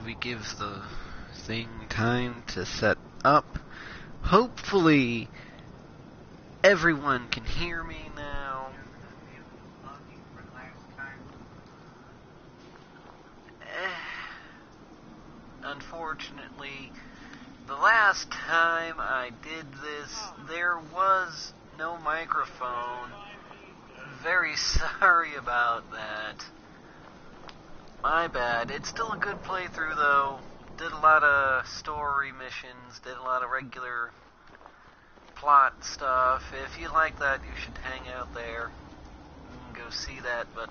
we give the thing time to set up. Hopefully, everyone can hear me now. Unfortunately, the last time I did this, there was no microphone. Very sorry about that. My bad. It's still a good playthrough, though. Did a lot of story missions, did a lot of regular plot stuff. If you like that, you should hang out there and go see that, but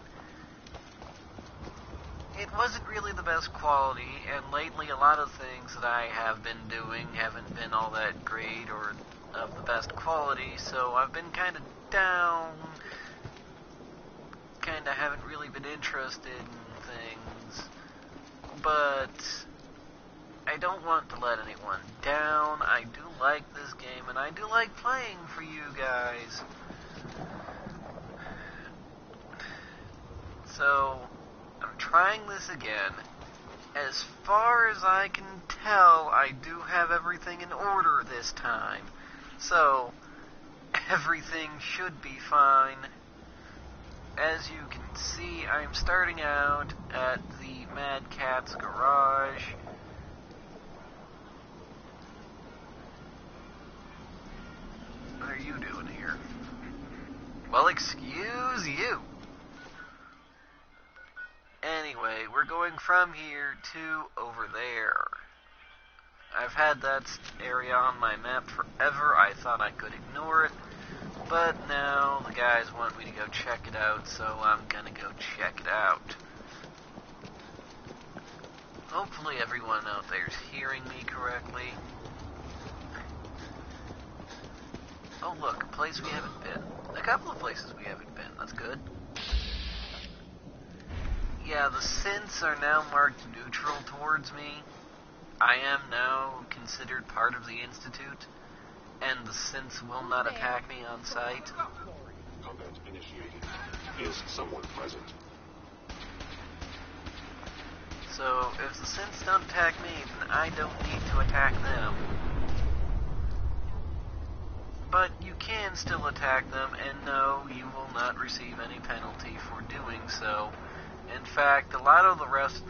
it wasn't really the best quality, and lately a lot of things that I have been doing haven't been all that great or of the best quality, so I've been kind of down, kind of haven't really been interested in things, but I don't want to let anyone down. I do like this game, and I do like playing for you guys. So, I'm trying this again. As far as I can tell, I do have everything in order this time. So, everything should be fine. As you can see, I'm starting out at the Mad Cat's garage. What are you doing here? Well, excuse you. Anyway, we're going from here to over there. I've had that area on my map forever. I thought I could ignore it, but now the guys want me to go check it out, so I'm gonna go check it out. Hopefully everyone out there's hearing me correctly. Oh look, a place we haven't been. A couple of places we haven't been, that's good. Yeah, the synths are now marked neutral towards me. I am now considered part of the Institute, and the synths will not attack me on sight. Combat initiated. Is someone present? So, if the synths don't attack me, then I don't need to attack them. But you can still attack them, and no, you will not receive any penalty for doing so. In fact, a lot of the rest of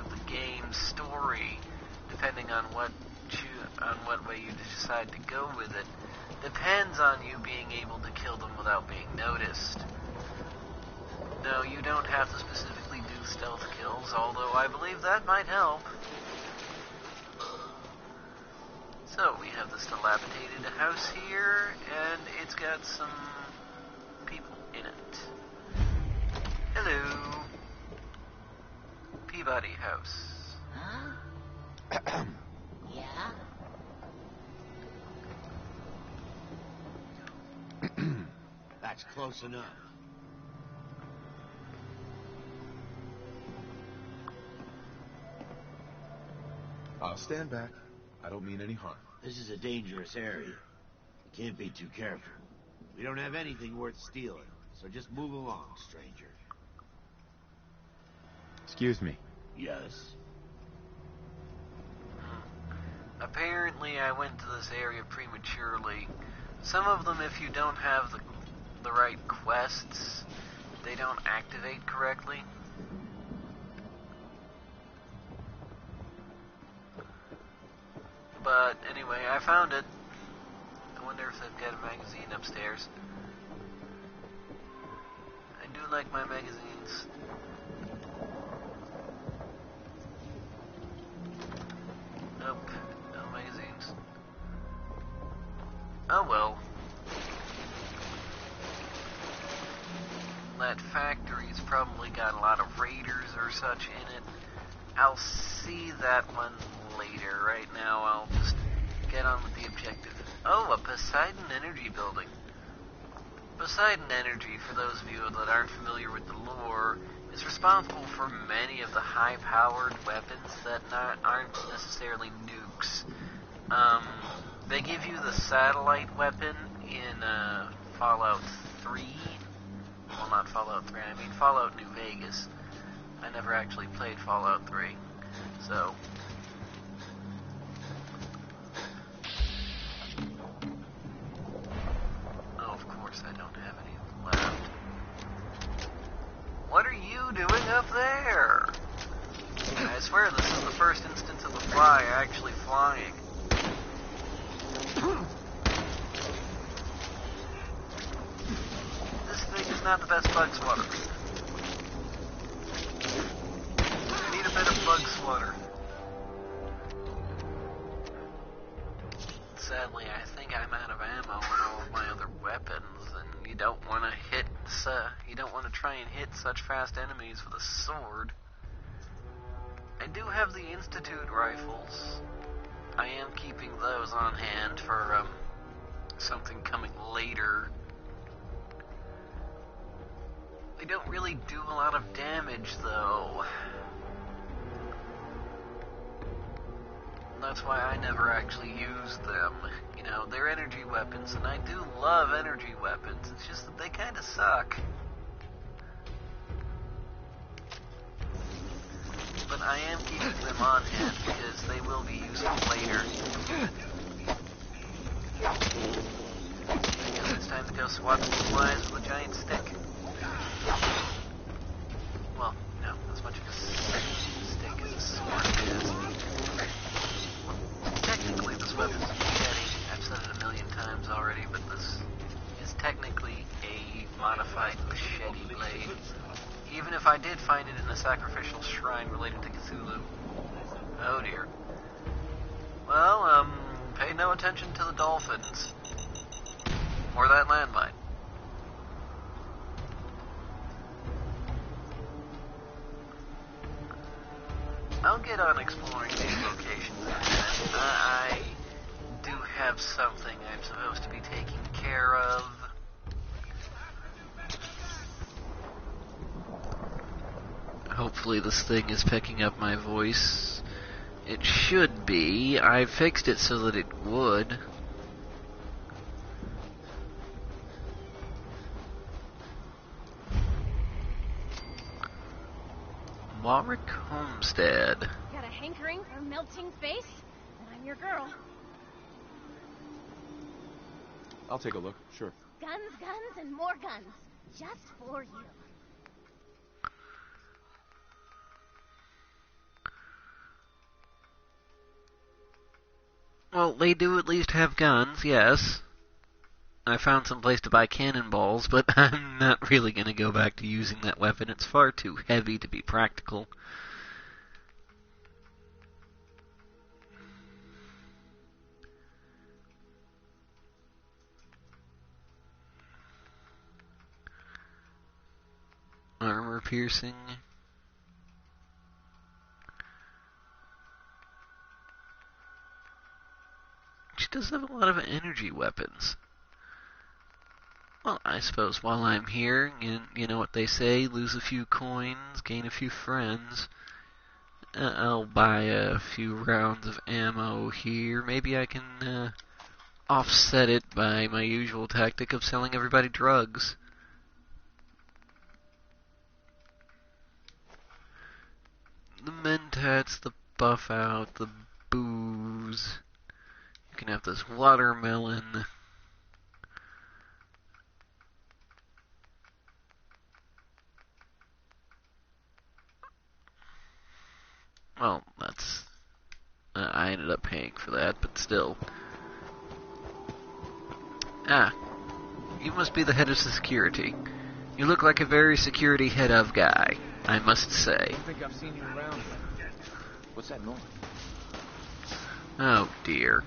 the game's story, depending on what way you decide to go with it, depends on you being able to kill them without being noticed. No, you don't have to specifically do stealth kills, although I believe that might help. So, we have this dilapidated house here, and it's got some people in it. Hello. Peabody House. Huh? Yeah? That's close enough. I'll stand back. I don't mean any harm. This is a dangerous area. You can't be too careful. We don't have anything worth stealing, so just move along, stranger. Excuse me. Yes? Apparently I went to this area prematurely. Some of them, if you don't have the right quests, they don't activate correctly. But anyway, I found it. I wonder if they've got a magazine upstairs. I do like my magazines. Nope, no magazines. Oh well. That factory's probably got a lot of raiders or such in it. I'll see that one later. Right now, I'll just get on with the objective. Oh, a Poseidon Energy building. Poseidon Energy, for those of you that aren't familiar with the lore, is responsible for many of the high-powered weapons that aren't necessarily nukes. They give you the satellite weapon in Fallout 3. Well, not Fallout 3, I mean Fallout New Vegas. I never actually played Fallout 3, so... Oh, of course I don't have any left. What are you doing up there? I swear this is the first instance of the fly actually flying. This thing is not the best bug swatter. I need a bit of bug swatter. Sadly, I think I'm out of ammo and all of my other weapons, and you don't want to try and hit such fast enemies with a sword. I do have the Institute rifles. I am keeping those on hand for, something coming later. They don't really do a lot of damage, though. That's why I never actually use them. You know, they're energy weapons, and I do love energy weapons. It's just that they kind of suck. But I am keeping them on hand because they will be useful later. I guess it's time to go swat some flies with a giant stick. Well, no, as much of a stick as a sword is. Technically, this weapon's a machete. I've said it a million times already, but this is technically a modified machete blade. Even if I did find it in a sacrificial shrine related to Cthulhu. Oh dear. Well, pay no attention to the dolphins. Or that landmine. I'll get on exploring these locations in a minute. I do have something I'm supposed to be taking care of. Hopefully this thing is picking up my voice. It should be. I fixed it so that it would. Warwick Homestead. Got a hankering for melting face? And I'm your girl. I'll take a look, sure. Guns, guns, and more guns. Just for you. Well, they do at least have guns, yes. I found some place to buy cannonballs, but I'm not really going to go back to using that weapon. It's far too heavy to be practical. Armor piercing. She does have a lot of energy weapons. Well, I suppose while I'm here, you know what they say, lose a few coins, gain a few friends. I'll buy a few rounds of ammo here. Maybe I can offset it by my usual tactic of selling everybody drugs. The mentats, the buff out, the booze. You can have this watermelon. Well, that's... I ended up paying for that, but still. Ah, you must be the head of security. You look like a very security head of guy, I must say. I think I've seen you around. What's that noise? Oh dear.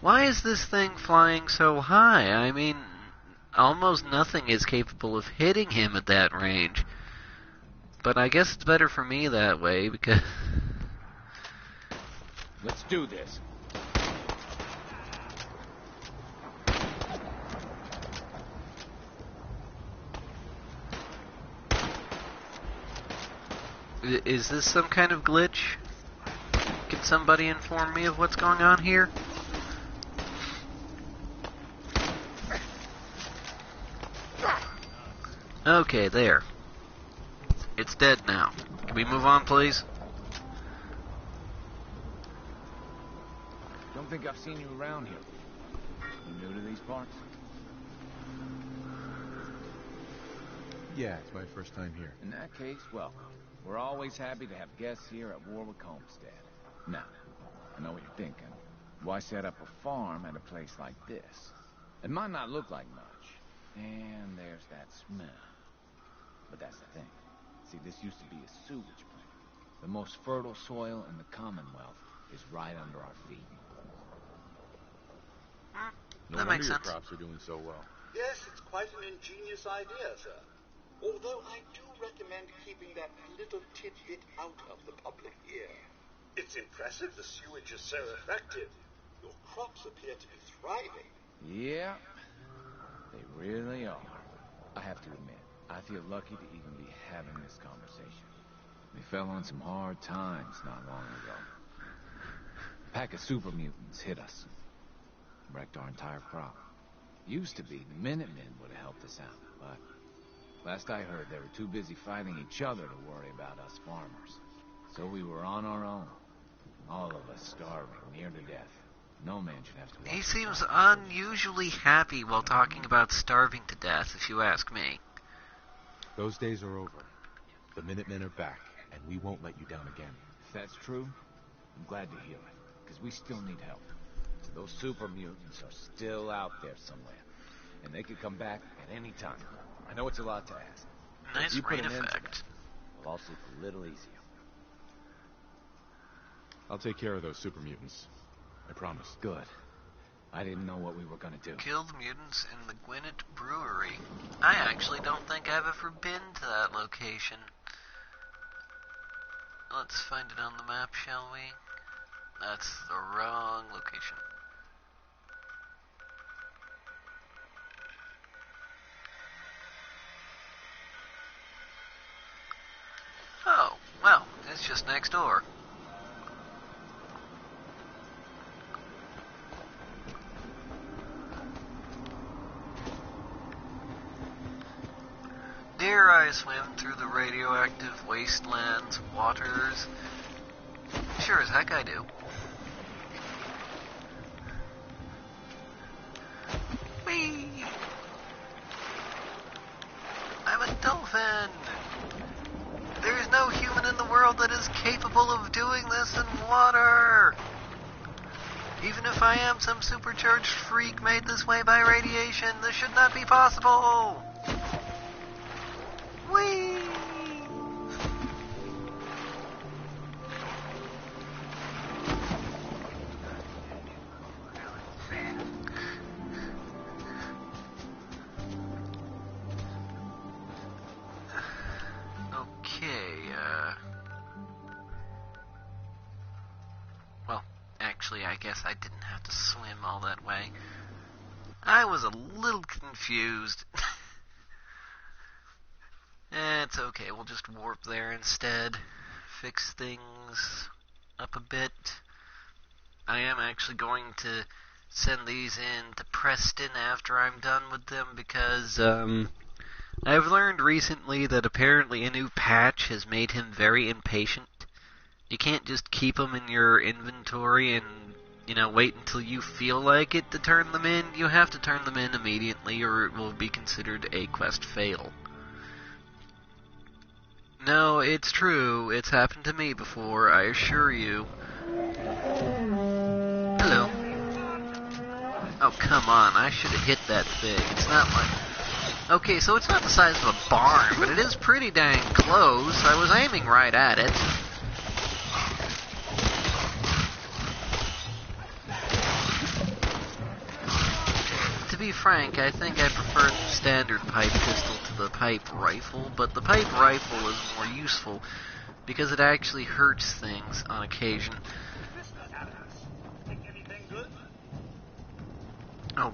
Why is this thing flying so high? I mean, almost nothing is capable of hitting him at that range. But I guess it's better for me that way, because... Let's do this. Is this some kind of glitch? Can somebody inform me of what's going on here? Okay, there. It's dead now. Can we move on, please? Don't think I've seen you around here. You new to these parts? Yeah, it's my first time here. In that case, welcome. We're always happy to have guests here at Warwick Homestead. Now, I know what you're thinking. Why set up a farm at a place like this? It might not look like much. And there's that smell. But that's the thing. See, this used to be a sewage plant. The most fertile soil in the Commonwealth is right under our feet. No That wonder makes your sense. crops are doing so well. Yes, it's quite an ingenious idea, sir. Although I do recommend keeping that little tidbit out of the public ear. It's impressive the sewage is so effective. Your crops appear to be thriving. Yeah, they really are. I have to admit, I feel lucky to even be having this conversation. We fell on some hard times not long ago. A pack of super mutants hit us. Wrecked our entire crop. Used to be the Minutemen would have helped us out, but last I heard they were too busy fighting each other to worry about us farmers. So we were on our own. All of us starving, near to death. No man should have to watch. He seems unusually happy while talking about starving to death, if you ask me. Those days are over. The Minutemen are back, and we won't let you down again. If that's true, I'm glad to hear it, because we still need help. So those super mutants are still out there somewhere, and they could come back at any time. I know it's a lot to ask. But if Nice you put rain an end to effect. that, we'll all sleep a little easier. I'll take care of those super mutants. I promise. Good. I didn't know what we were gonna do. Kill the mutants in the Gwinnett Brewery. I actually don't think I've ever been to that location. Let's find it on the map, shall we? That's the wrong location. Oh, well, it's just next door. Dare I swim through the radioactive wasteland's waters? Sure as heck I do. Whee! I'm a dolphin! There is no human in the world that is capable of doing this in water! Even if I am some supercharged freak made this way by radiation, this should not be possible! Whee! Well, actually, I guess I didn't have to swim all that way. I was a little confused. It's okay, we'll just warp there instead. Fix things up a bit. I am actually going to send these in to Preston after I'm done with them because, I've learned recently that apparently a new patch has made him very impatient. You can't just keep them in your inventory and, wait until you feel like it to turn them in. You have to turn them in immediately or it will be considered a quest fail. No, it's true. It's happened to me before, I assure you. Hello. Oh, come on. I should have hit that thing. It's not like... Okay, so it's not the size of a barn, but it is pretty dang close. I was aiming right at it. To be frank, I think I prefer the standard pipe pistol to the pipe rifle, but the pipe rifle is more useful because it actually hurts things on occasion. Oh,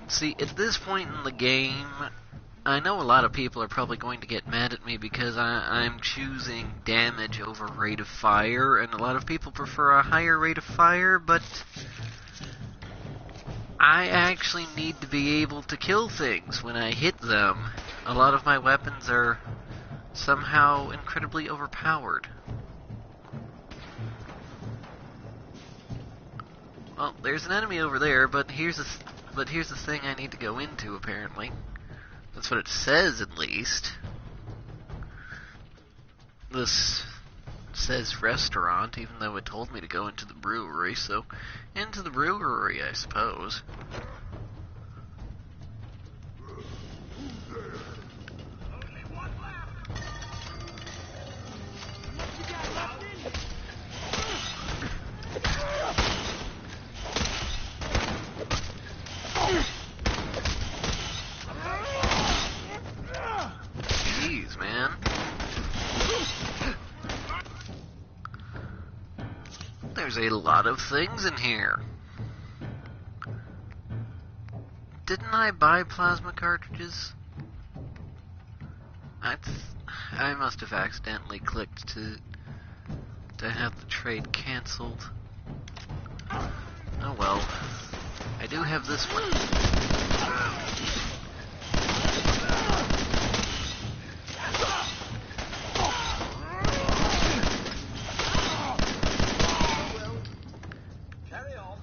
see, at this point in the game, I know a lot of people are probably going to get mad at me because I'm choosing damage over rate of fire, and a lot of people prefer a higher rate of fire, but I actually need to be able to kill things when I hit them. A lot of my weapons are somehow incredibly overpowered. Well, there's an enemy over there, but here's the thing I need to go into, apparently. That's what it says, at least. This says restaurant, even though it told me to go into the brewery, so into the brewery, I suppose. Jeez, man. There's a lot of things in here. Didn't I buy plasma cartridges? I must have accidentally clicked to have the trade cancelled. Oh well. I do have this one. Carry on.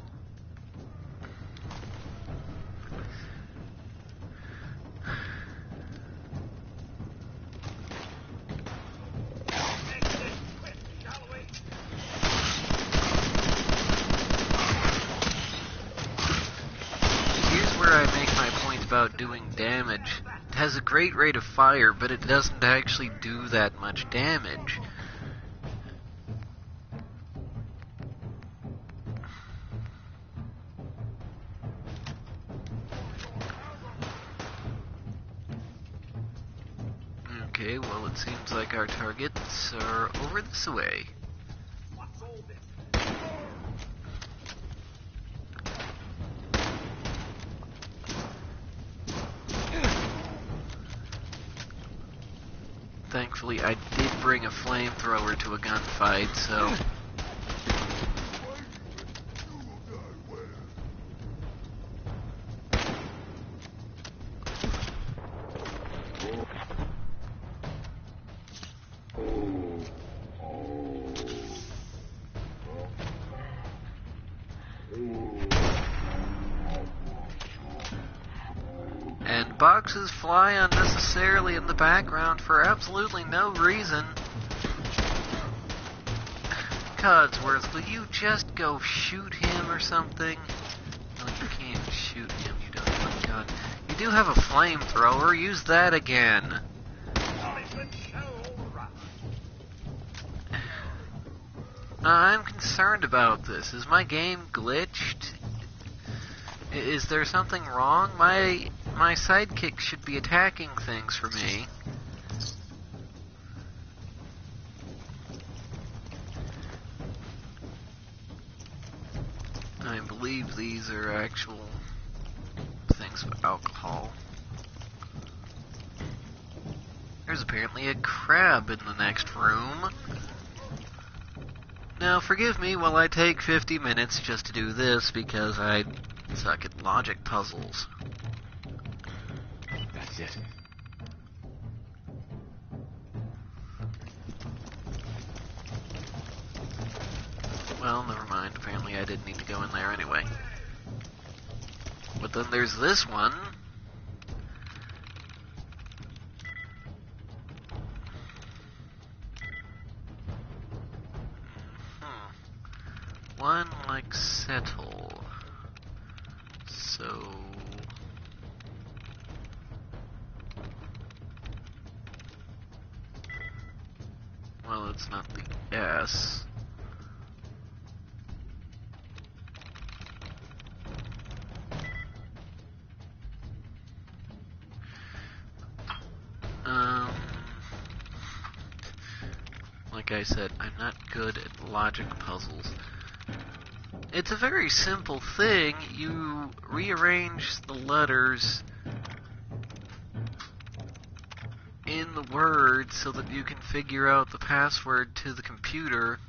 Quick, shall we? Here's where I make my point about doing damage. It has a great rate of fire, but it doesn't actually do that much damage. Okay, well it seems like our targets are over this way. What's all this? Thankfully, I did bring a flamethrower to a gunfight, so... And boxes fly unnecessarily in the background for absolutely no reason. Codsworth, will you just go shoot him or something? No, you can't shoot him, you don't have a gun. You do have a flamethrower, use that again. I'm concerned about this. Is my game glitched? Is there something wrong? My sidekick should be attacking things for me. I believe these are actual things with alcohol. There's apparently a crab in the next room. Now, forgive me while I take 50 minutes just to do this, because I suck at logic puzzles. That's it. Well, never mind. Apparently I didn't need to go in there anyway. But then there's this one. One like settle. So... well, it's not the S. Like I said, I'm not good at logic puzzles. It's a very simple thing. You rearrange the letters in the word so that you can figure out the password to the computer.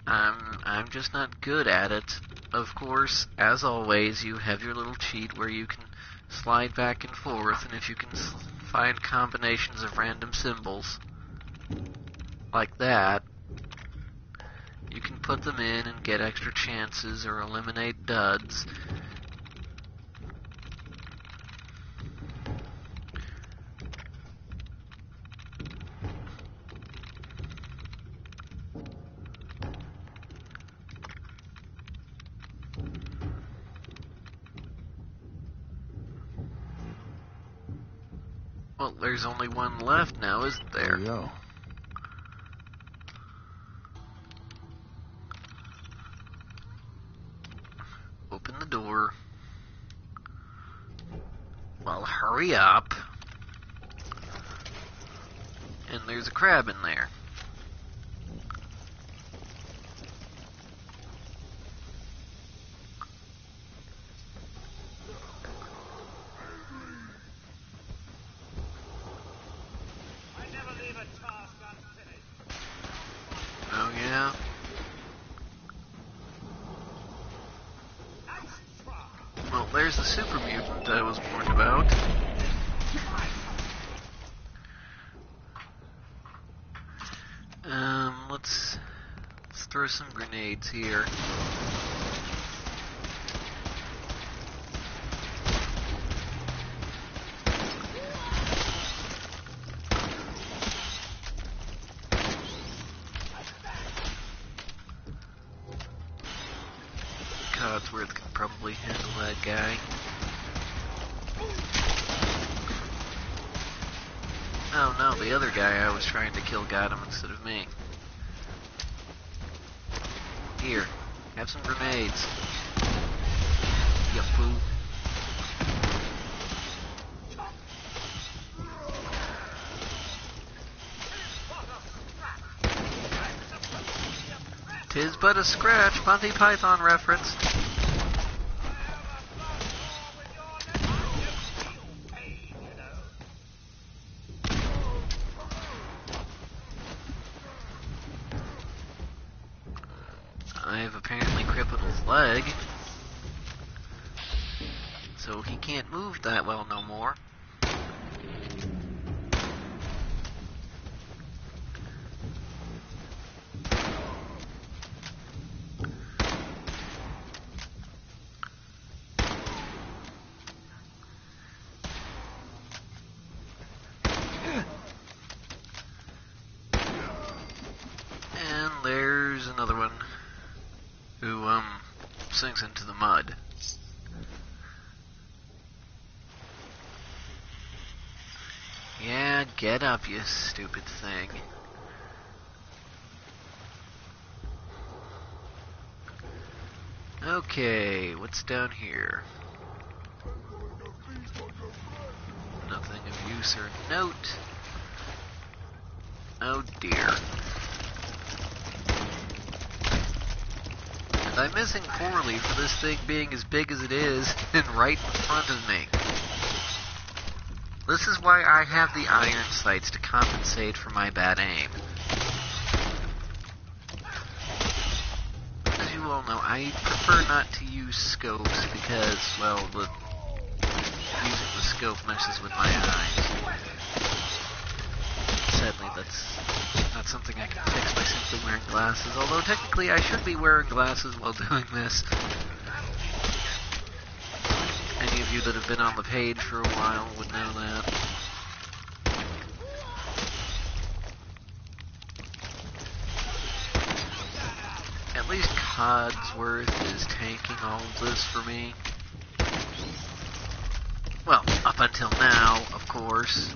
I'm just not good at it. Of course, as always, you have your little cheat where you can slide back and forth, and if you can find combinations of random symbols like that, you can put them in and get extra chances or eliminate duds. Well, there's only one left now, isn't there? There we go. Open the door. Well, hurry up. And there's a crab in there. Oh, yeah? Well, there's the super mutant I was warned about. Let's throw some grenades here. Codsworth can probably handle that guy. Oh no, the other guy I was trying to kill got him instead of me. Here, have some grenades. You fool. Tis but a scratch, Monty Python reference. I've apparently crippled his leg, so he can't move that well no more. And there's another one who, sinks into the mud. Yeah, get up, you stupid thing. Okay, what's down here? Nothing of use or note. Oh dear. And I'm missing poorly for this thing being as big as it is and right in front of me. This is why I have the iron sights to compensate for my bad aim. As you all know, I prefer not to use scopes because, well, using the scope messes with my eyes. Sadly, that's not something I can fix by simply wearing glasses, although technically I should be wearing glasses while doing this. Any of you that have been on the page for a while would know that. At least Codsworth is tanking all of this for me. Well, up until now, of course.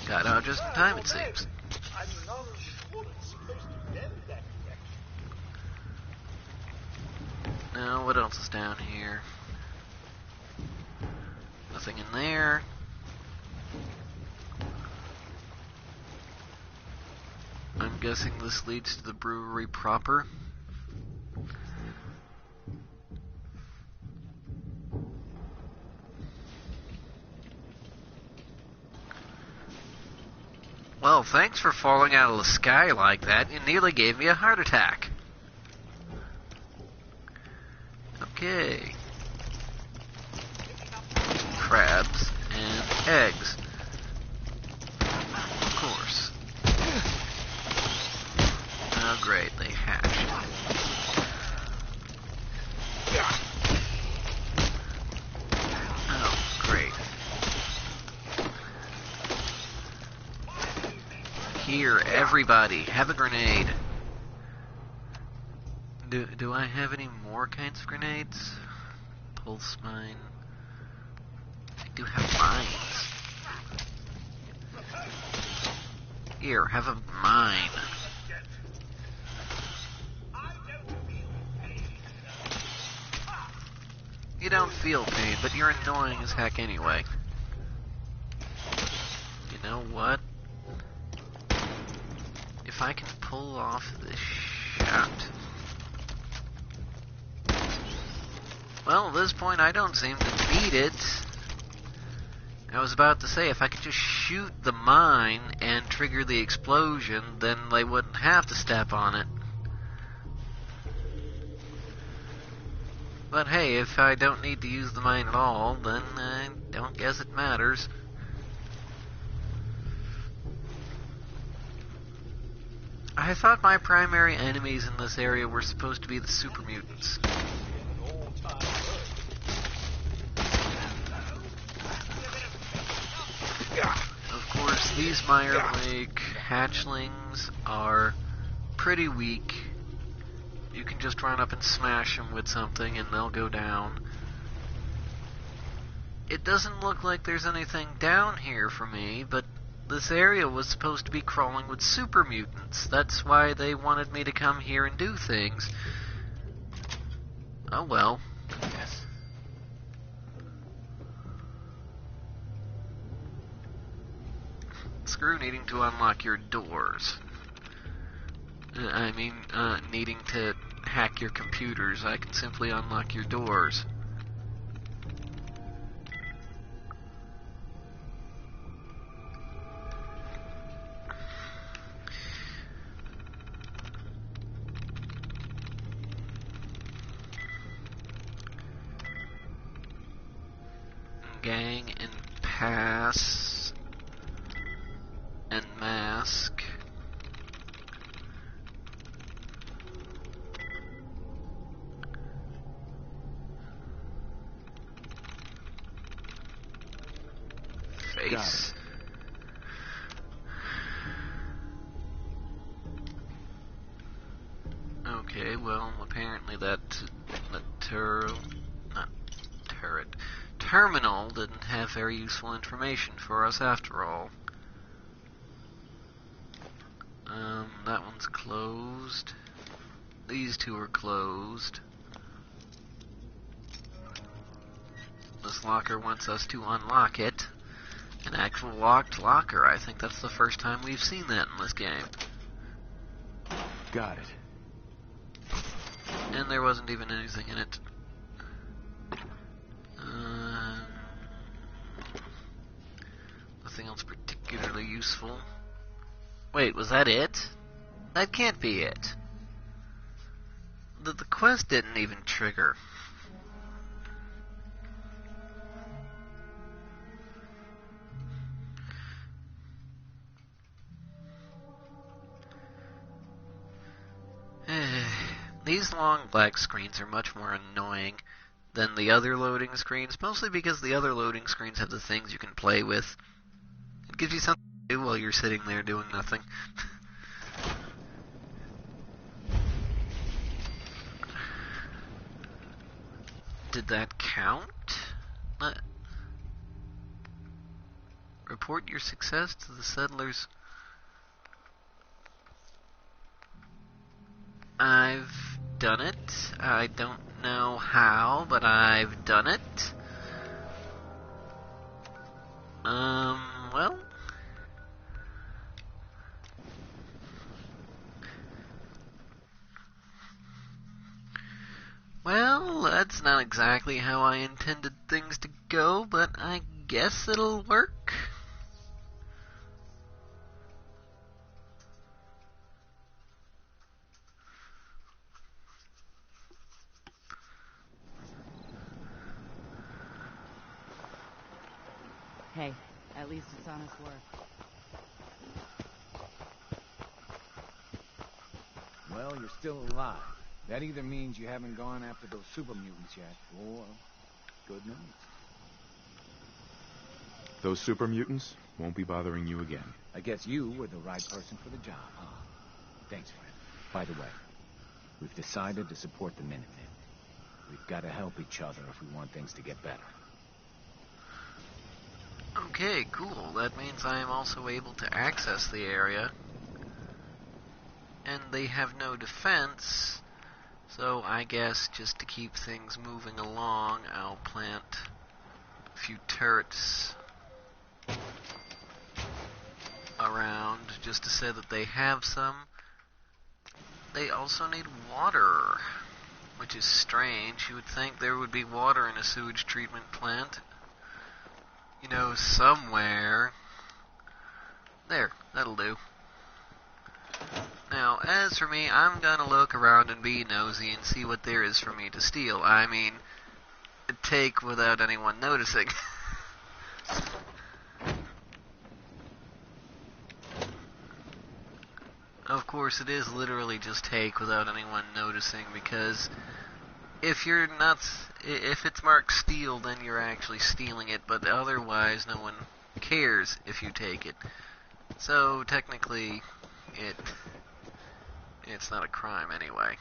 Got out just in time, it seems. Now, what else is down here? Nothing in there. I'm guessing this leads to the brewery proper. Well, thanks for falling out of the sky like that. You nearly gave me a heart attack. Okay. Here, everybody, have a grenade. Do I have any more kinds of grenades? Pulse mine. I do have mines. Here, have a mine. You don't feel pain, but you're annoying as heck anyway. You know what? If I can pull off this shot... Well, at this point, I don't seem to need it. I was about to say, if I could just shoot the mine and trigger the explosion, then they wouldn't have to step on it. But hey, if I don't need to use the mine at all, then I don't guess it matters. I thought my primary enemies in this area were supposed to be the super mutants. Of course, these Meyer Lake hatchlings are pretty weak. You can just run up and smash them with something and they'll go down. It doesn't look like there's anything down here for me, but this area was supposed to be crawling with super mutants. That's why they wanted me to come here and do things. Oh well. Yes. Screw needing to unlock your doors. I mean, needing to hack your computers. I can simply unlock your doors. Gang and pass and mask. Face. Okay, well, apparently that terminal didn't have very useful information for us after all. That one's closed. These two are closed. This locker wants us to unlock it. An actual locked locker. I think that's the first time we've seen that in this game. Got it. And there wasn't even anything in it. Nothing else particularly useful. Wait, was that it? That can't be it. The quest didn't even trigger. These long black screens are much more annoying than the other loading screens, mostly because the other loading screens have the things you can play with. It gives you something to do while you're sitting there doing nothing. Did that count? Report your success to the settlers. I've done it. I don't know how, but I've done it. Well. Well, that's not exactly how I intended things to go, but I guess it'll work. Hey, at least it's honest work. Well, you're still alive. That either means you haven't gone after those super mutants yet, or good news. Those super mutants? Won't be bothering you again. I guess you were the right person for the job, huh? Thanks, friend. By the way, we've decided to support the Minutemen. We've got to help each other if we want things to get better. Okay, cool. That means I am also able to access the area. And they have no defense, so I guess just to keep things moving along, I'll plant a few turrets around just to say that they have some. They also need water, which is strange. You would think there would be water in a sewage treatment plant. You know, somewhere. There, that'll do. Now, as for me, I'm gonna look around and be nosy and see what there is for me to steal. I mean, take without anyone noticing. Of course, it is literally just take without anyone noticing, because if it's marked steal, then you're actually stealing it, but otherwise no one cares if you take it. So, technically, it's not a crime anyway.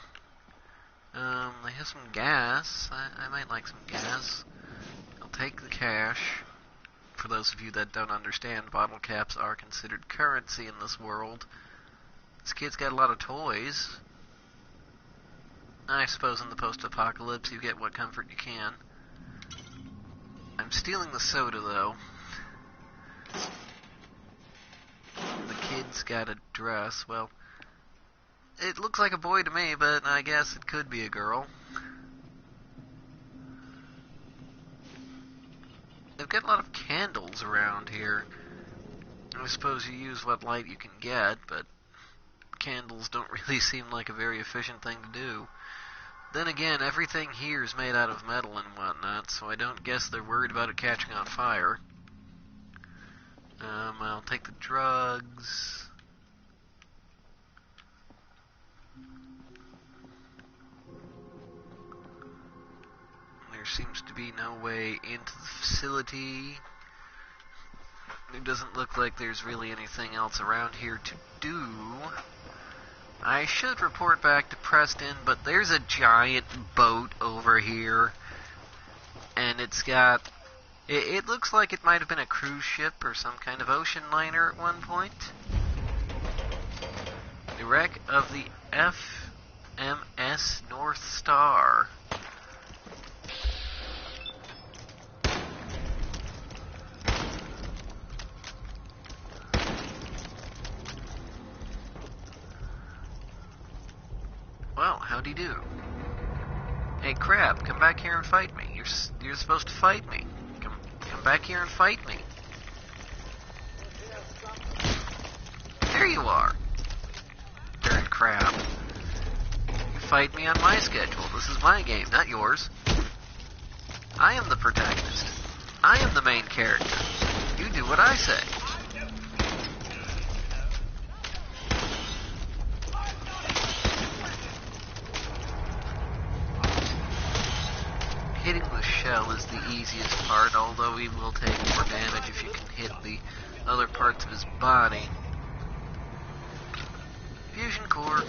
They have some gas. I might like some gas. I'll take the cash. For those of you that don't understand, bottle caps are considered currency in this world. This kid's got a lot of toys. I suppose in the post-apocalypse you get what comfort you can. I'm stealing the soda, though. The kid's got a dress. Well, it looks like a boy to me, but I guess it could be a girl. They've got a lot of candles around here. I suppose you use what light you can get, but candles don't really seem like a very efficient thing to do. Then again, everything here is made out of metal and whatnot, so I don't guess they're worried about it catching on fire. I'll take the drugs. There seems to be no way into the facility. It doesn't look like there's really anything else around here to do. I should report back to Preston, but there's a giant boat over here. And it's got... It looks like it might have been a cruise ship or some kind of ocean liner at one point. The wreck of the FMS North Star. Well, howdy do. Hey, Crab, come back here and fight me. You're supposed to fight me. Come back here and fight me. There you are. Darn Crab. You fight me on my schedule. This is my game, not yours. I am the protagonist. I am the main character. You do what I say. Hitting the shell is the easiest part, although he will take more damage if you can hit the other parts of his body. Fusion core.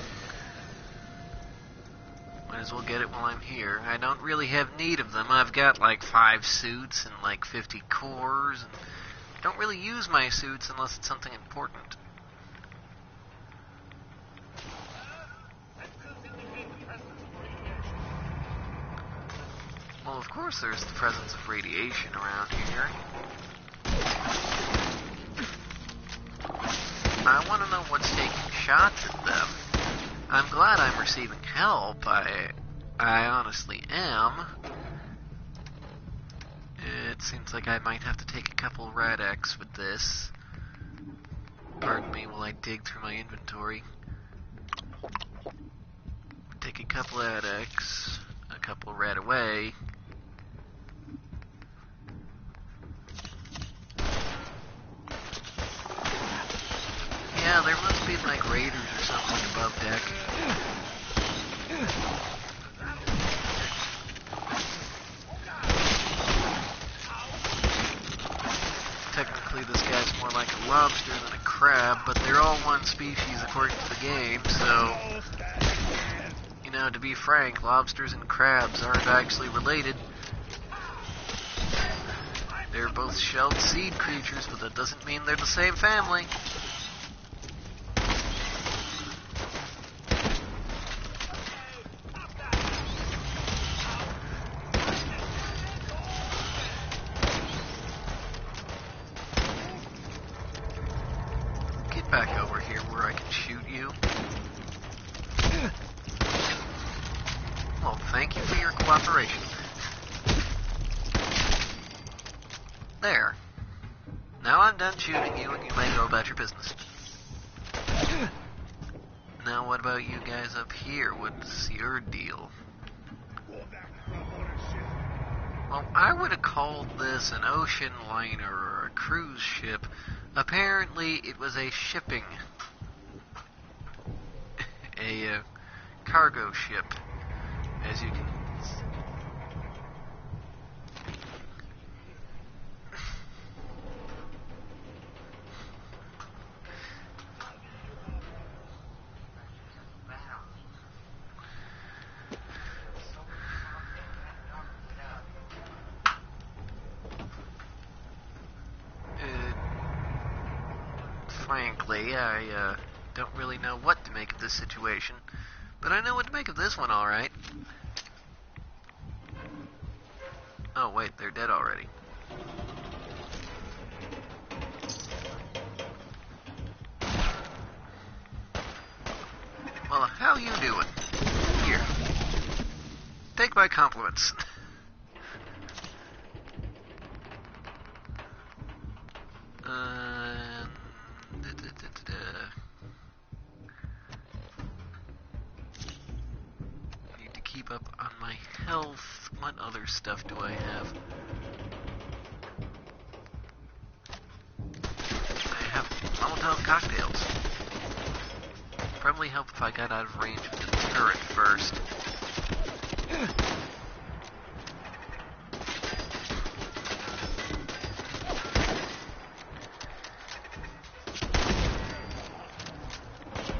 Might as well get it while I'm here. I don't really have need of them. I've got like 5 suits and like 50 cores, and I don't really use my suits unless it's something important. Well, of course there's the presence of radiation around here. I want to know what's taking shots at them. I'm glad I'm receiving help. I honestly am. It seems like I might have to take a couple Rad-X with this. Pardon me while I dig through my inventory. Take a couple Rad-X, a couple Rad-Away. Yeah, there must be like raiders or something above deck. Technically Technically, this guy's more like a lobster than a crab, but they're all one species according to the game, so... You know, to be frank, lobsters and crabs aren't actually related. They're both shelled seed creatures, but that doesn't mean they're the same family. Get back over here where I can shoot you. Well, thank you for your cooperation. There. Now I'm done shooting you and you may go about your business. Now what about you guys up here? What's your deal? Well, I would have called this an ocean liner or a cruise ship. Apparently it was a shipping. a cargo ship. As you can... Frankly, I don't really know what to make of this situation, but I know what to make of this one, alright. Oh wait, they're dead already. Well, how you doing? Here. Take my compliments. Need to keep up on my health. What other stuff do I have? I have Molotov cocktails. Probably help if I got out of range of the turret first.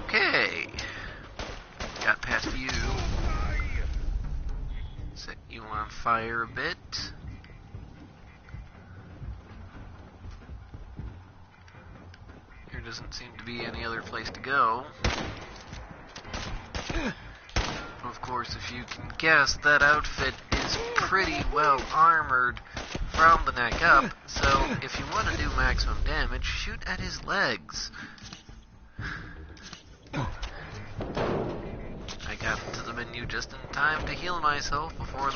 Okay. Got past you. Set you on fire a bit. There doesn't seem to be any other place to go. Of course, if you can guess, that outfit is pretty well armored from the neck up, so if you want to do maximum damage, shoot at his legs. I got to the menu just in time to heal myself before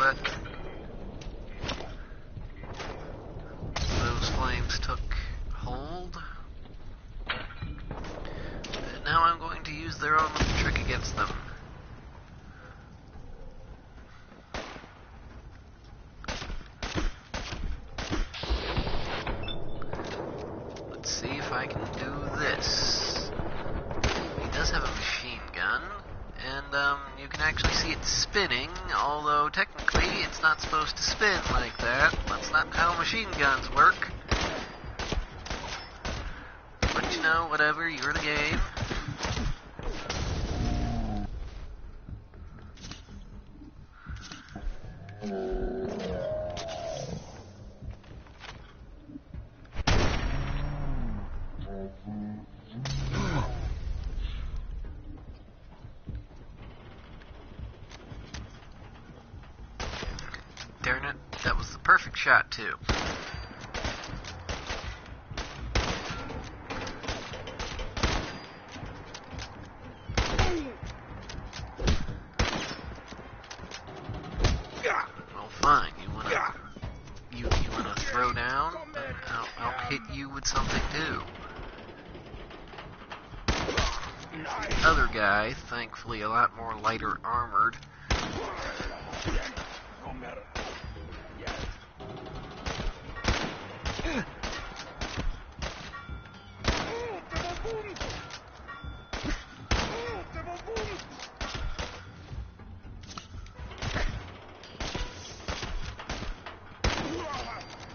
those flames took hold. And now I'm going to use their own trick against them. Let's see if I can do this. He does have a machine gun, and you can actually see it spinning, although technically it's not supposed to spin like that. That's not how machine guns work. But you know, whatever, you're the game. Darn it, that was the perfect shot, too. Well, fine, you wanna throw down? Then I'll hit you with something, too. The other guy, thankfully a lot more lighter armored.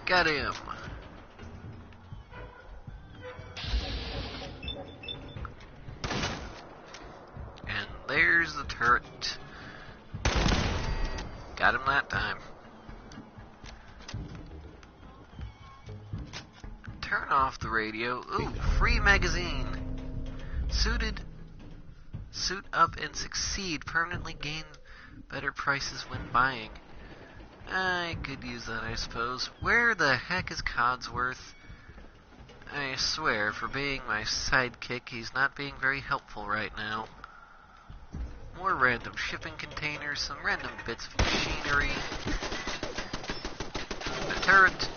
Got him. the turret. Got him that time. Turn off the radio. Ooh, free magazine. Suit up and succeed. Permanently gain better prices when buying. I could use that, I suppose. Where the heck is Codsworth? I swear, for being my sidekick, he's not being very helpful right now. More random shipping containers, some random bits of machinery. A turret.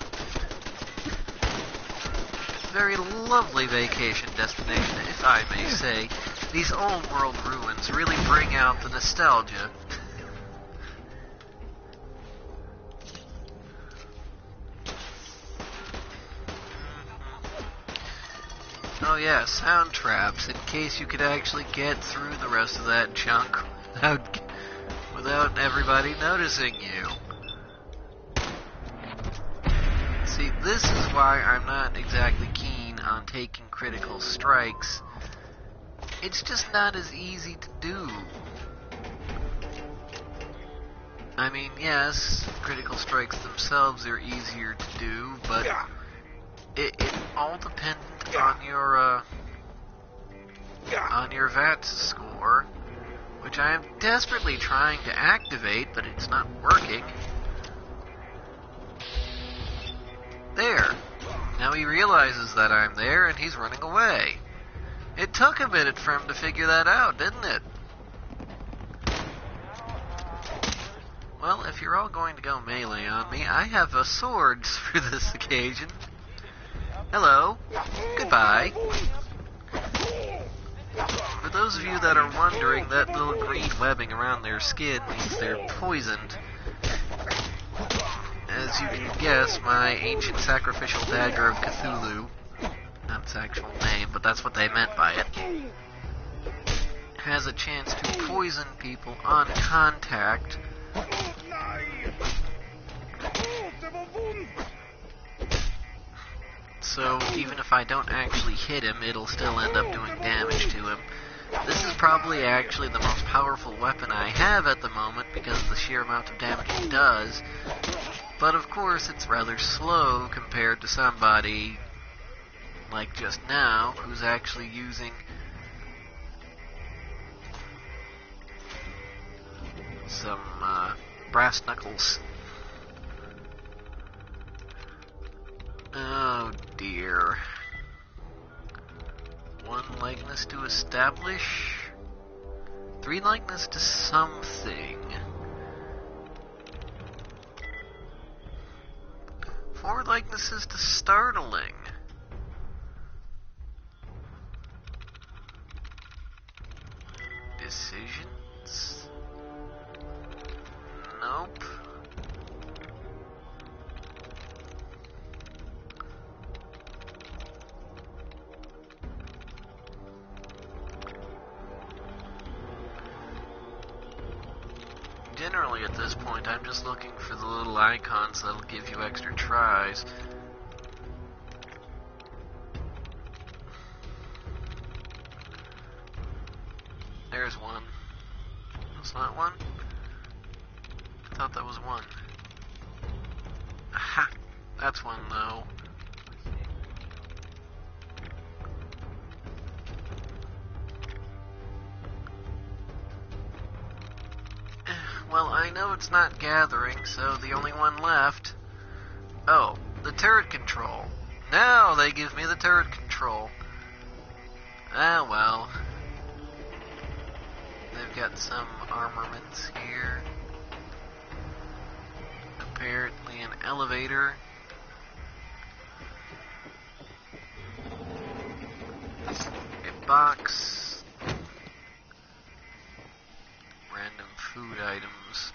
Very lovely vacation destination, if I may say. These old world ruins really bring out the nostalgia. Oh yeah, sound traps, in case you could actually get through the rest of that junk without everybody noticing you. See, this is why I'm not exactly keen on taking critical strikes. It's just not as easy to do. I mean, yes, critical strikes themselves are easier to do, but it all depends on your VAT score, which I am desperately trying to activate, but it's not working. There. Now he realizes that I'm there, and he's running away. It took a minute for him to figure that out, didn't it? Well, if you're all going to go melee on me, I have a sword for this occasion. Hello. Goodbye. For those of you that are wondering, that little green webbing around their skin means they're poisoned. As you can guess, my ancient sacrificial dagger of Cthulhu, not its actual name, but that's what they meant by it, has a chance to poison people on contact. So even if I don't actually hit him, it'll still end up doing damage to him. This is probably actually the most powerful weapon I have at the moment because of the sheer amount of damage it does. But of course, it's rather slow compared to somebody like just now, who's actually using some brass knuckles. Oh dear. One likeness to establish. 3 likeness to something. 4 likenesses to startling. Decisions? Nope. Generally at this point I'm just looking for the little icons that'll give you extra tries. There's one. That's not one? I thought that was one. Aha! That's one though. Well, I know it's not gathering, so the only one left... Oh, the turret control. Now they give me the turret control. Ah, well. They've got some armaments here. Apparently an elevator. A box. Random food items.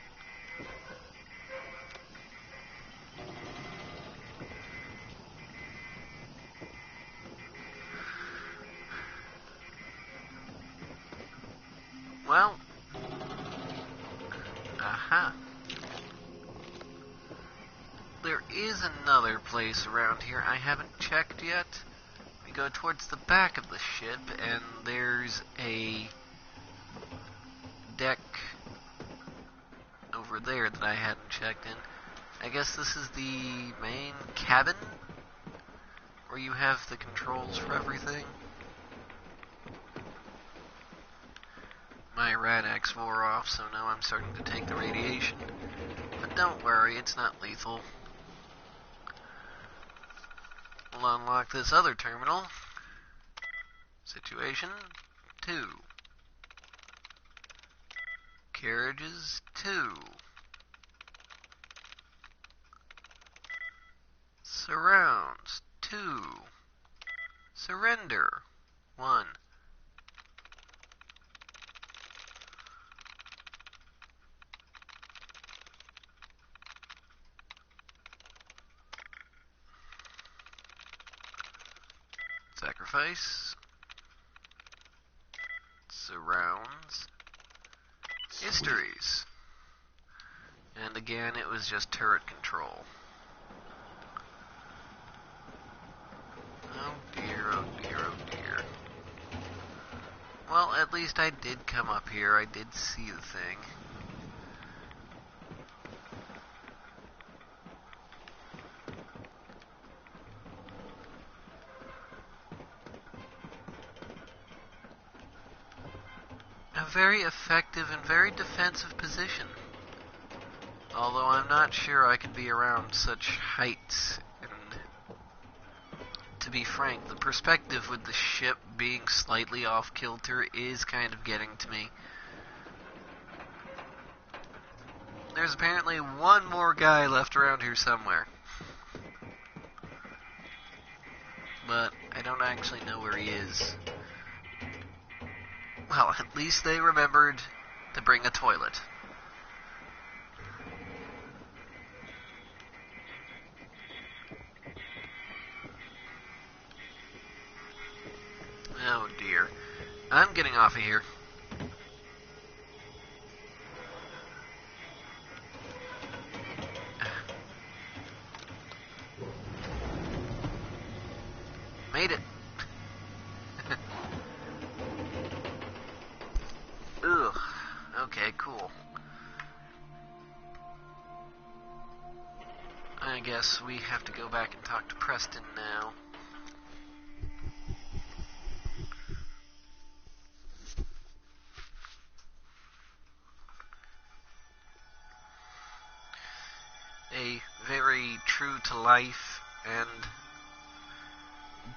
Well, aha. There is another place around here I haven't checked yet. We go towards the back of the ship, and there's a deck over there that I hadn't checked in. I guess this is the main cabin, where you have the controls for everything. My Rad-X wore off, so now I'm starting to take the radiation. But don't worry, it's not lethal. We'll unlock this other terminal. Situation 2. Carriages 2. Surrounds 2. Surrender 1. Sacrifice. Surrounds. Histories. And again, it was just turret control. Oh dear, oh dear, oh dear. Well, at least I did come up here. I did see the thing. A very effective and very defensive position. Although I'm not sure I could be around such heights. And to be frank, the perspective with the ship being slightly off kilter is kind of getting to me. There's apparently one more guy left around here somewhere. But I don't actually know where he is. Well, at least they remembered to bring a toilet. Oh dear. I'm getting off of here. Made it. Ugh. Okay, cool. I guess we have to go back and talk to Preston now. A very true to life and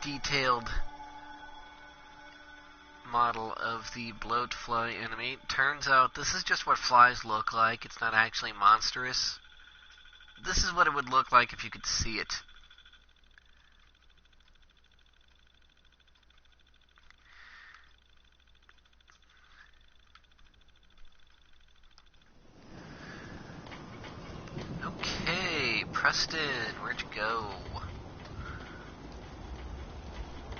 detailed model of the bloatfly enemy. Turns out this is just what flies look like. It's not actually monstrous. This is what it would look like if you could see it. Okay, Preston, where'd you go?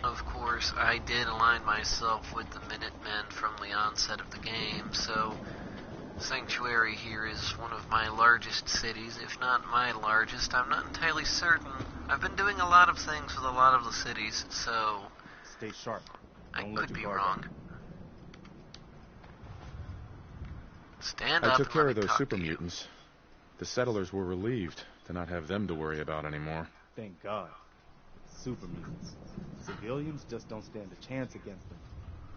Of course, I did align myself with the Minutemen from the onset of the game, so Sanctuary here is one of my largest cities, if not my largest. I'm not entirely certain. I've been doing a lot of things with a lot of the cities, so Stay sharp. I Don't let could be your guard wrong. down. Stand I up took and care let of me those talk super to you. mutants. The settlers were relieved to not have them to worry about anymore. Thank God. Super mutants. Civilians just don't stand a chance against them.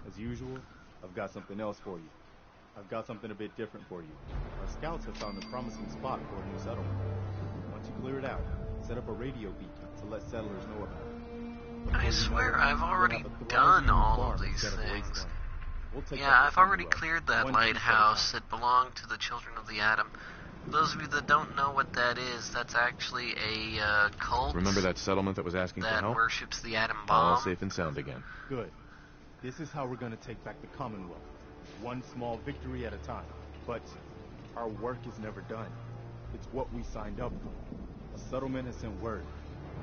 As usual, I've got something else for you. I've got something a bit different for you. Our scouts have found a promising spot for a new settlement. Once you clear it out, set up a radio beacon to let settlers know about it. I swear I've already done all of these things. Yeah, I've already cleared that lighthouse. It belonged to the Children of the Atom. Those of you that don't know what that is, that's actually a cult. Remember that settlement that was asking for that help? worships the atom All bomb? safe and sound again. Good. This is how we're going to take back the Commonwealth. One small victory at a time. But our work is never done. It's what we signed up for. A settlement has sent word.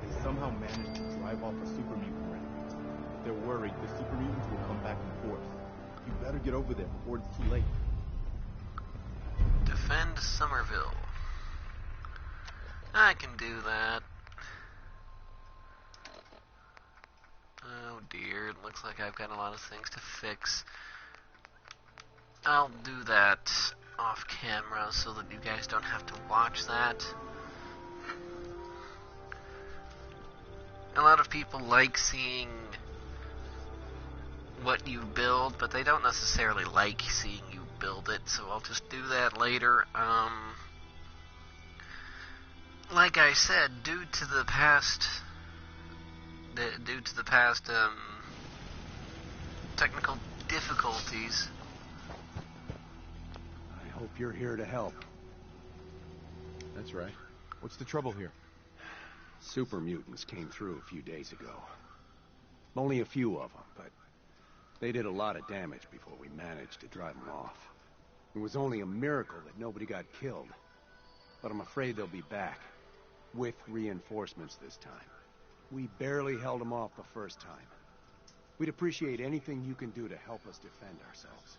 They somehow managed to drive off a super mutant ring. If they're worried, the super mutants will come back in force. You better get over there before it's too late. Defend Somerville. I can do that. Oh dear, it looks like I've got a lot of things to fix. I'll do that off camera so that you guys don't have to watch that. A lot of people like seeing what you build, but they don't necessarily like seeing you build it, so I'll just do that later. Like I said, due to the past technical difficulties. I hope you're here to help. That's right. What's the trouble here? Super mutants came through a few days ago. Only a few of them, but they did a lot of damage before we managed to drive them off. It was only a miracle that nobody got killed. But I'm afraid they'll be back. With reinforcements this time. We barely held them off the first time. We'd appreciate anything you can do to help us defend ourselves.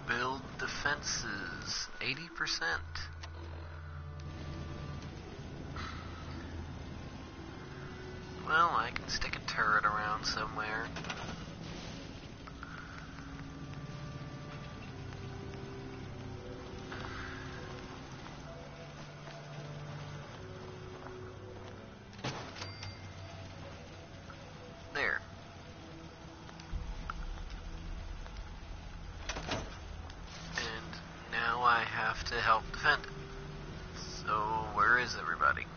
Build defenses 80%. Well, I can stick a turret around somewhere. There. And now I have to help defend it. So, where is everybody?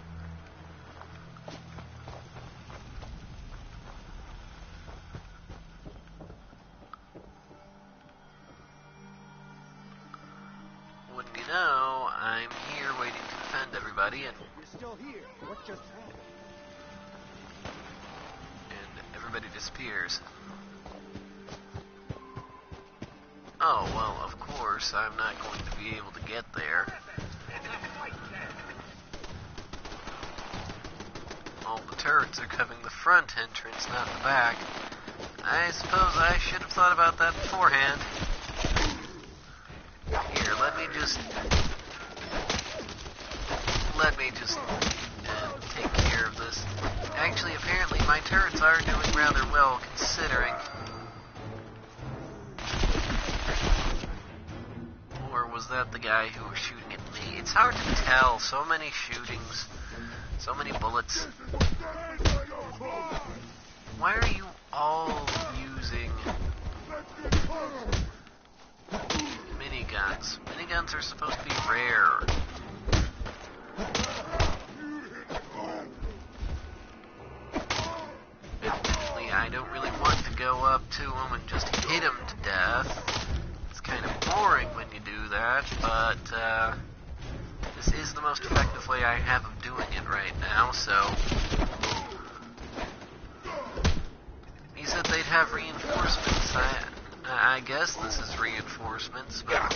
Wouldn't you know, I'm here waiting to defend everybody, and You're still here. What just happened? everybody disappears. Oh, well, of course, I'm not going to be able to get there. All the turrets are covering the front entrance, not the back. I suppose I should have thought about that beforehand. Here, let me just take care of this. Actually, apparently my turrets are doing rather well, considering. Or was that the guy who was shooting at me? It's hard to tell. So many shootings, so many bullets. Why are you all using miniguns? Miniguns are supposed to be rare. Admittedly, I don't really want to go up to him and just hit him to death. It's kind of boring when you do that, but this is the most effective way I have of doing it right now, so. He said they'd have reinforcements. I guess this is reinforcements, but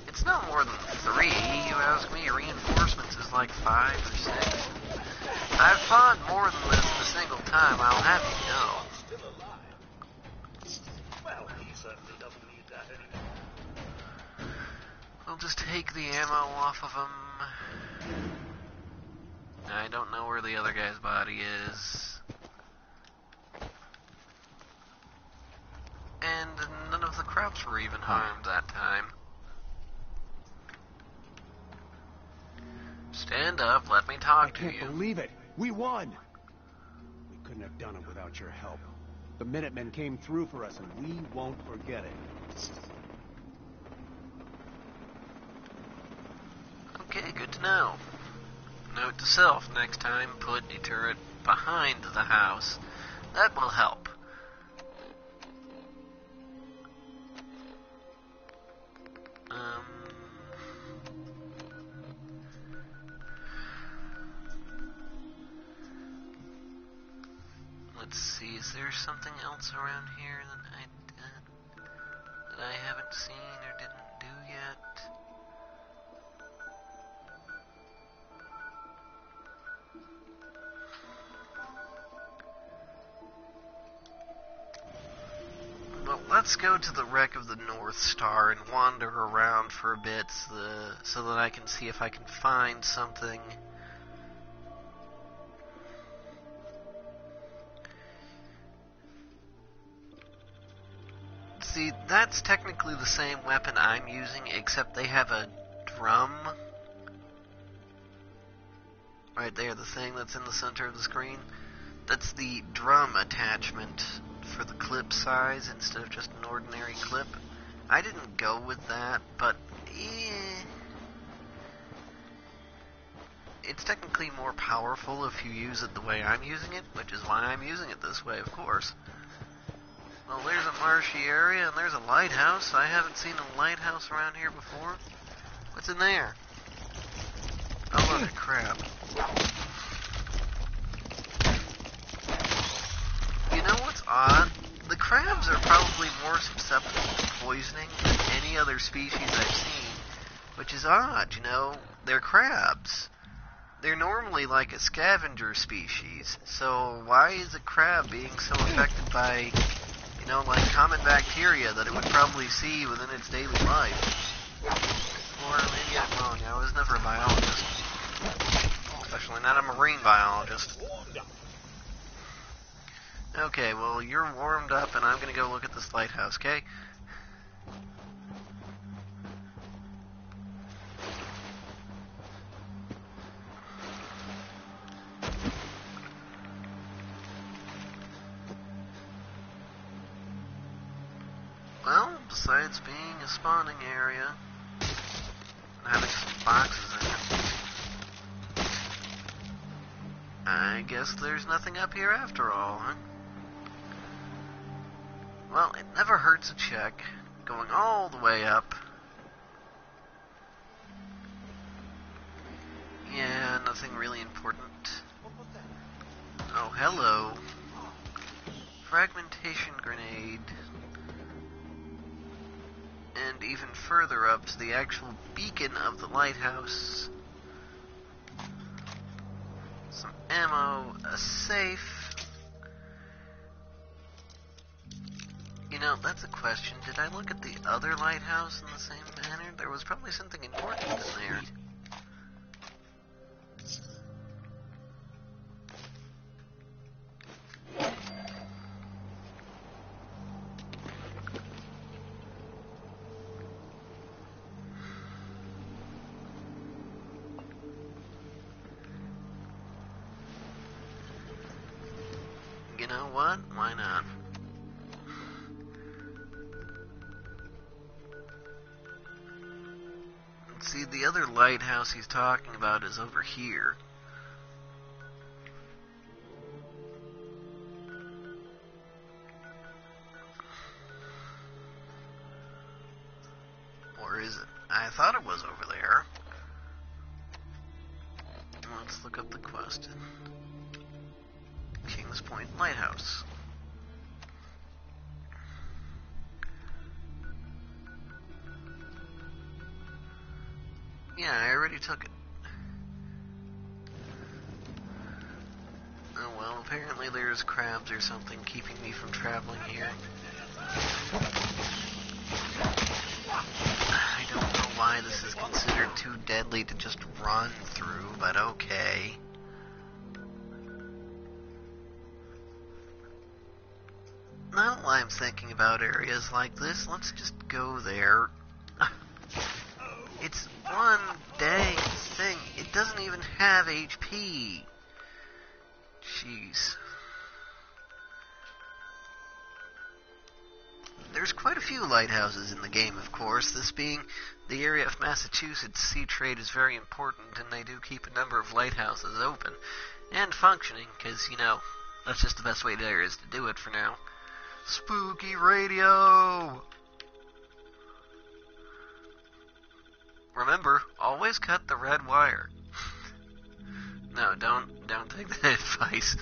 it's no more than 3. You ask me, reinforcements is like 5 or 6. I've fought more than this in a single time, I'll have you know. Still alive. Well, he certainly doesn't need that anymore. We'll just take the ammo off of him. I don't know where the other guy's body is. And none of the crops were even harmed that time. Stand up, let me talk to you. I can't believe it. We won! We couldn't have done it without your help. The Minutemen came through for us, and we won't forget it. Okay, good to know. Note to self, next time put a turret behind the house. That will help. Let's see, is there something else around here that I haven't seen or didn't do yet? Well, let's go to the wreck of the North Star and wander around for a bit so that I can see if I can find something. See, that's technically the same weapon I'm using, except they have a drum. Right there, the thing that's in the center of the screen. That's the drum attachment for the clip size instead of just an ordinary clip. I didn't go with that, but it's technically more powerful if you use it the way I'm using it, which is why I'm using it this way, of course. Well, there's a marshy area, and there's a lighthouse. I haven't seen a lighthouse around here before. What's in there? Oh, look, a crab. You know what's odd? The crabs are probably more susceptible to poisoning than any other species I've seen, which is odd, you know? They're crabs. They're normally like a scavenger species, so why is a crab being so affected by, you know, like common bacteria that it would probably see within its daily life? Or maybe I'm wrong, I was never a biologist. Especially not a marine biologist. Okay, well, you're warmed up, and I'm gonna go look at this lighthouse, okay? Well, besides being a spawning area, and having some boxes in it, I guess there's nothing up here after all, huh? Well, it never hurts a check, going all the way up. Yeah, nothing really important. Oh, hello. Fragmentation grenade. And even further up to the actual beacon of the lighthouse. Some ammo, a safe. You know, that's a question. Did I look at the other lighthouse in the same manner? There was probably something important in there. You know what? Why not? See, the other lighthouse he's talking about is over here. Or is it? I thought it was over there. Let's look up the quest. Kings Point Lighthouse. Yeah, I already took it. Oh well, apparently there's crabs or something keeping me from traveling here. I don't know why this is considered too deadly to just run through, but okay. Now while I'm thinking about areas like this, let's just go there. It's one dang thing. It doesn't even have HP. Jeez. There's quite a few lighthouses in the game, of course. This being the area of Massachusetts, sea trade is very important, and they do keep a number of lighthouses open and functioning, because, you know, that's just the best way there is to do it for now. Spooky radio! Remember, always cut the red wire. No, don't take that advice.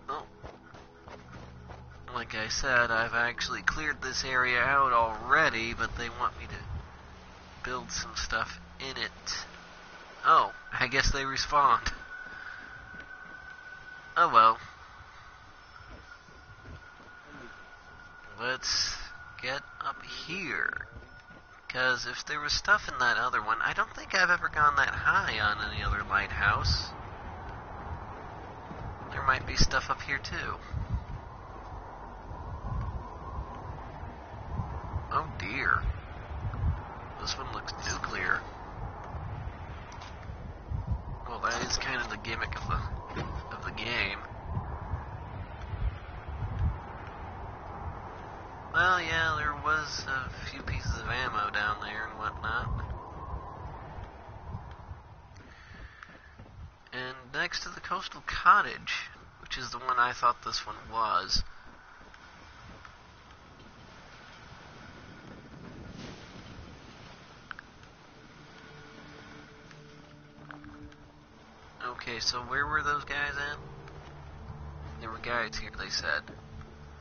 Oh. Like I said, I've actually cleared this area out already, but they want me to build some stuff in it. Oh, I guess they respawned. Oh well. Let's get up here. Because if there was stuff in that other one, I don't think I've ever gone that high on any other lighthouse. might be stuff up here too. Oh dear. This one looks nuclear. Well, that is kind of the gimmick of the game. Well, yeah, there was a few pieces of ammo down there and whatnot. And next to the coastal cottage, which is the one I thought this one was. Okay, so where were those guys at? There were guides here, they said.